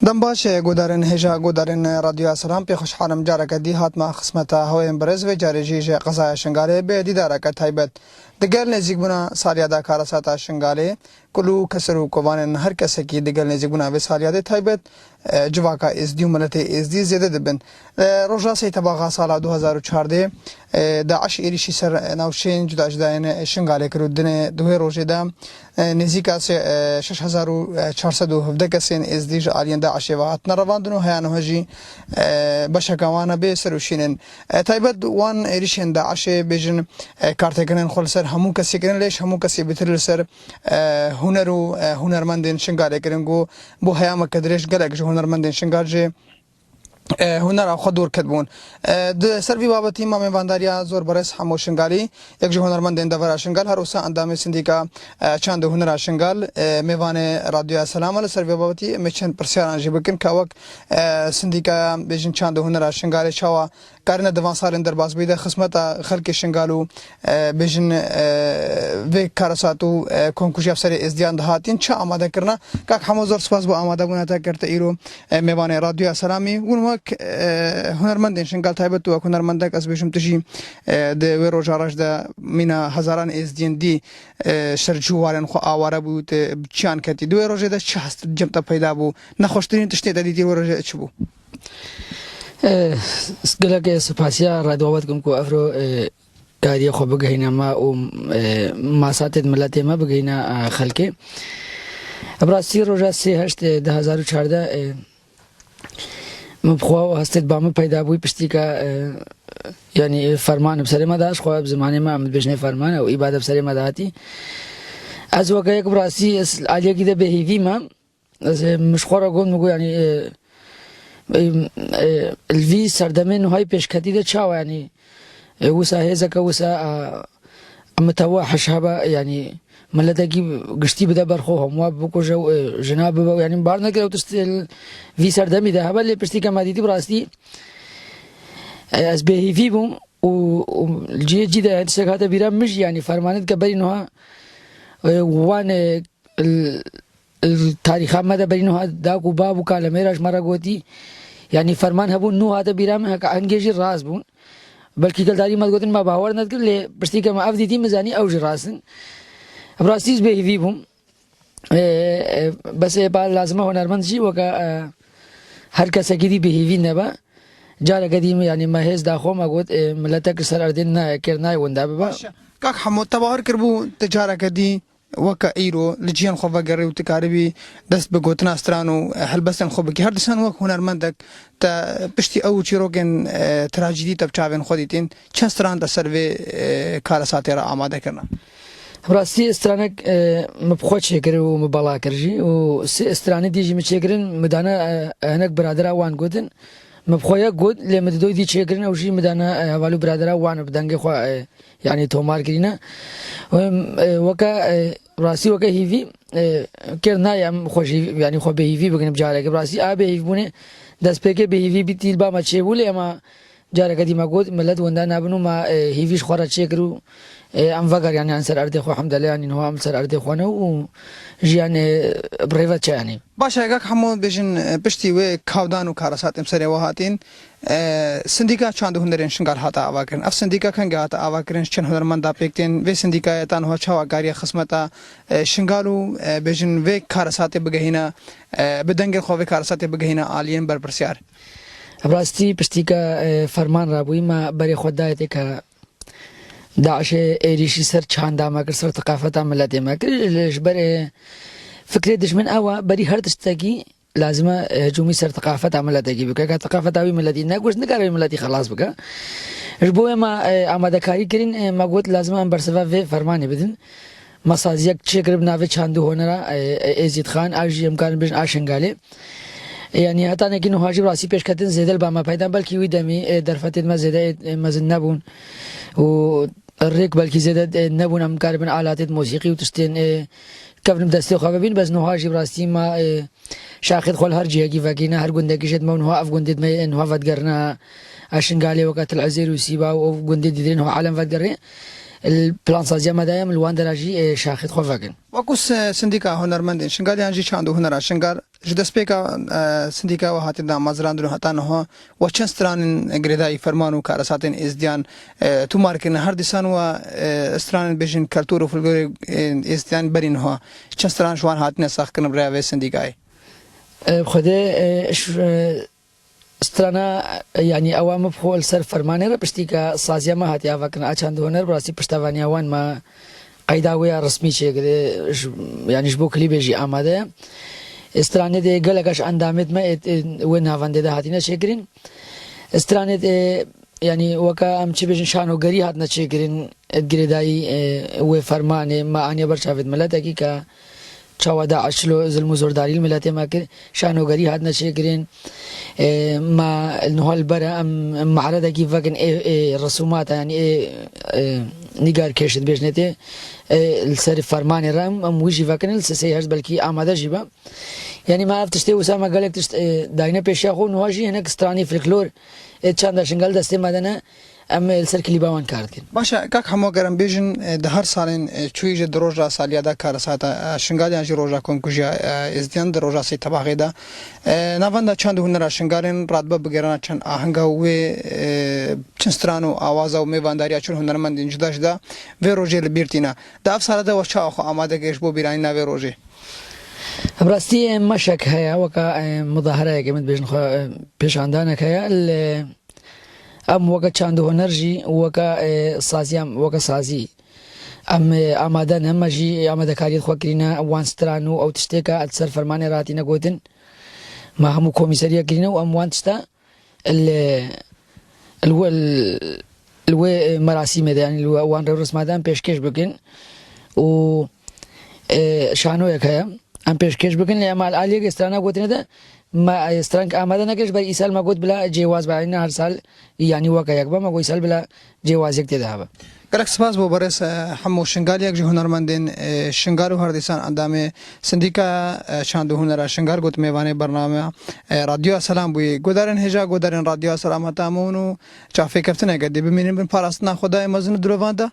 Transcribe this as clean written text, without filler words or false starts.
دم باشه گودارن هجا گودارن رادیو سلام پی خوشحالم جارک دی هات ما قسمت هویم برز و جاری جیج قضای شنگاله به دیدار که تایبت دگل نزیک بنا سالیادا کارساتا شنگاله کلو کسرو کوانن هر کس کی دگل نزیک بنا و سالیاده تایبت جواکا از دیو ملت از دی زیاده دبن روزا سی تباغا سال 2014 داعش ایریشی سر نوشین جدا جداین شنگاله کرودن دوه روزه دام نزیکا 6417 کسین از دیج آلیان داعش و هات نرواندنو هیانو هجی بشکوانا به سروشینن تایبت وان ایریشن داعش بیجن کارتکنن خلصر همو کسی کرن لیش همو کسی بتر سر هنرمندین شنگاله کرن گو بو هیام کدرش گلک جو هنرمندین شنگال جه هنر خود دور کدبون د سروی بابتی ما میوانداریا زور برس همو شنگالی یک جو هنرمند اندور شنگال هر اوسا اندام سندیکا چند هنر شنگال میوان رادیو سلام ال سروی بابتی میچن پرسیان جبکن کاوک سندیکا بیجن چند هنر شنگال چاوا کارن دوان سال در باز بیده خدمت خلق شنگالو بیجن و کارساتو کنکوش افسر ازدیان دهاتین چه آماده کرنا که همو زور سپاس با آماده بونه تا کرده ایرو میوان رادیو سلامی اون هنرمند شنگال تایبت و هنرمند که از بیشم تجی د روزاراش د مینا هزاران ازدیان دی سرجوارن خو آواره بود چیان کتی دو روزه د چهست جمتا پیدا بو نخوشترین تشتی دادی روزه چه بو سگلک سپاسیا رادوات کم کو افرو کاری خو بگهینا ما او ماسات ملت ما بگهینا خلک ابراسی روزا 38 2014 مبخوا هستت بام پیدا بوی پشتی که یعنی فرمان بسر ما داشت خو زمانه ما عمل بجنه فرمان او عبادت بسر ما داتی از وقتی که ابراسی عالیه کی ده بهیوی ما مش خورا گون مگو یعنی الوی سردمن های پیش کدیده چاو یعنی وسا هزك وسا متوحش هبا يعني ملتاكي قشتي بدا برخوهم وابكو جو جناب يعني بارنا كده وتستل في سردمي ده هبا اللي بشتي كما ديتي براستي از به فيهم والجي جدا هتسك هذا بيرام مش يعني فرمانت كبري نوها وان التاريخ ما ده بري نوها داكو بابو كالميراش مرة قوتي يعني فرمان هبون نو هذا بيرام هنجي راس بون بلکې کلداري مت گوتن ما باور نه کړل پرستی که ما افدی مزانی او جراسن ابراستیز به وی بوم بس با لازمه هنرمند شي وکا هر کس کی به وی نه با جاره قدیم يعني ما هيز داخو ما قلت ملتك سر اردنا كرناي وندا با كاك حمو تباور كربو تجاره كدي وكا ايرو لجيان خو بغري وتكاربي دست بغوتنا استرانو هل بسن خو بك هر دسن وك هنرمندك تا بشتي او چيروگن تراجيدي تب چاون خوديتين چن استران د سروي کار ساتيرا آماده کرنا براسي استرانك مبخوت شكر ومبالا كرجي و استرانه ديجي مچكرن مدانا هناك برادر وان گوتن مبخويا گود لمددو دي چكرن او شي مدانا حوالو برادر وان بدنگ خو يعني تومار كرينا وكا راسي وكا هيفي كرنا يام خوشي يعني خو بهيفي بگن بجاره براسي ابي هيف بونه دس پکه بهيفي بتيل با ما چيبول اما جاره قديم گود ملت وندا نابنو ما هيفيش خورا چكرو ام وگر يعني انصر ارد خو الحمد لله يعني هو امصر ارد خو نو يعني بريفت يعني باشه گاك همو بجن پشتي و کاودانو کارسات امسره وهاتين سندیکا چاند هنرین شنگال هاتا آواکرن اف سندیکا کنگه هاتا آواکرن چند هنرمند پیکتین و سندیکا تان هو چاوا کاری خدمتا شنگالو بجن و کارسات بگهینا بدنگ خو و کارسات بگهینا عالین بر پرسیار براستی پشتی که فرمان رابوی ما بری خود دایته که داعش ایریشی سر چاند ما کر سر ثقافت ملت ما کر ليش بر فكره دشمن او بری هر تشتاقي لازمه هجومي سر ثقافت عملتاكي بك ثقافت اوي ملتي ناقوش نقرا ملتي خلاص بك ربو ما اماده كاري كرين ما قلت لازم ان برسفا في فرماني بدن مسازيك تشكر بنافي چاندو هنرا ازيد خان اجي امكان بين اشنغالي يعني حتى نكين هاجي راسي پیش کتن زیدل با ما پیدا بلکې وي دمي درفت ما زیاده مزن نبون و الريك بلکې زیاده نبون امکان بين آلات موسيقي وتشتين كفن بدستي خابين بس نهاجي براستي ما شاخذ خل هرجي كيف كينا هر گندگی شد ما نها اف گندد ما نها فدگرنا اشنغالي وقت العزير وسيبا و گندد دين هو عالم فدگري البلان سازیا مدایم الوان دراجی شاخذ خو فاكن وكوس سنديكا هنرمند شنغالي انجي چاندو هنر شنغار ji destpêka sindîka we hatî da mazirandin û heta niha we çend stranên girêdayî ferman û karasatên êzdiyan tûmarkirin her dîsan we stranên bêjin keltûr û folklorê êzdiyan berî niha çend stran ji wan hatine saxkirin rêya vê sindîkayê خودێ سترانا یعنی ئەوامە بخۆل سەر فەرمانێرە پشتیکە سازیەمە هاتیاڤکردن ئاچاند هۆنەر بڕاستی پشتەوانیاوانمە قەیداوەیە ڕسمی چێگرێ یانیش بۆ کلیبێژی ئامادەیە استرانێت گەلەکەش ئەندامێتمە وێ ناڤەندێدا هاتینە چێگرین استرانێت ینی وەکە ئەم چ بێژن شانۆگەری هاتنە چێگرین گرێدایی وێ فەرمانێ مەعانیە بەرچاوێت مەلەتێکی کە چاوەدا عشلو زلم و زۆرداری الملەتێ ما کرد شانۆگەری هاتنە چێگرین ما نهۆل بەرە ئەم معرەدێکی ڤەکن ڕسوماتە ینی نیگار کێشت بێژنێتێ سەر فەرمانی ڕەم ئەم وژی ڤەکن سەسەی هەشت بەلکی ئامادەژی بە یعنی ما ئەف تشتێ وسامە گەلێک تشت داینە پێشیا خۆ نواژی هەنە سترانی فلکلۆر چەندە شنگەل دەستێ مادەنە ئەم سەر کلیباوان کاردکرد باشە کاک هەمووەگەرم بێژن di her salên çûyî di roja saliyada karasata şingaliyan jî roja konkujiya êzdiyan di roja sê tebaxê de navenda çend hunera şingalên radbe bigerana çend ahenga wê çend stran û awaza û mêvandariya çil hunermendên cida cida vê rojê li bîr tîne di ev sala de we çawa xwe amade kir ji bo bîranîna vê rojê بڕاستی مەشک هەیە وەکە مظاهرەیەکە من بێژن پێشاندانێک هەیە ئەم وەکە چاند هۆنەرژی وەکە سازیام وەکە سازی ئەم ئامادە نەمەژی ئامادەکاریت خۆکرینە وان ستران و ئەو تشتێکە سەر فەرمانی ڕاتی نەگوتن ما هەموو کۆمیسەریەکرینە و ئەم وان تشتە الوێ مەراسیمێدا ینی وان ڕێوڕسمادان پێشکەش بکەن و شانۆیەک هەیە ئەم پێشکەش بکەن لە ئەمال ئالێک ئێسترانە گوتنێتە سترانک ئامادە نەکەش بەر ئیسال مەگوت بلا جێواز باینە هەر ساڵ ینی وەکە یەک بە مەگوی سەل بلا جێوازێک تێدا هەبە gelek spas bo berês hemû şingaliyek ji hunermendên şingal û herdîsan endamê sindîka çand û hunera şingal got mêvanê bernameya radyoya selam bûyê godarên hêja godarên radyoya selam heta hemûn û çavfêkeftineke dê bimînin bin parastina xwedayê mezin û dirovan de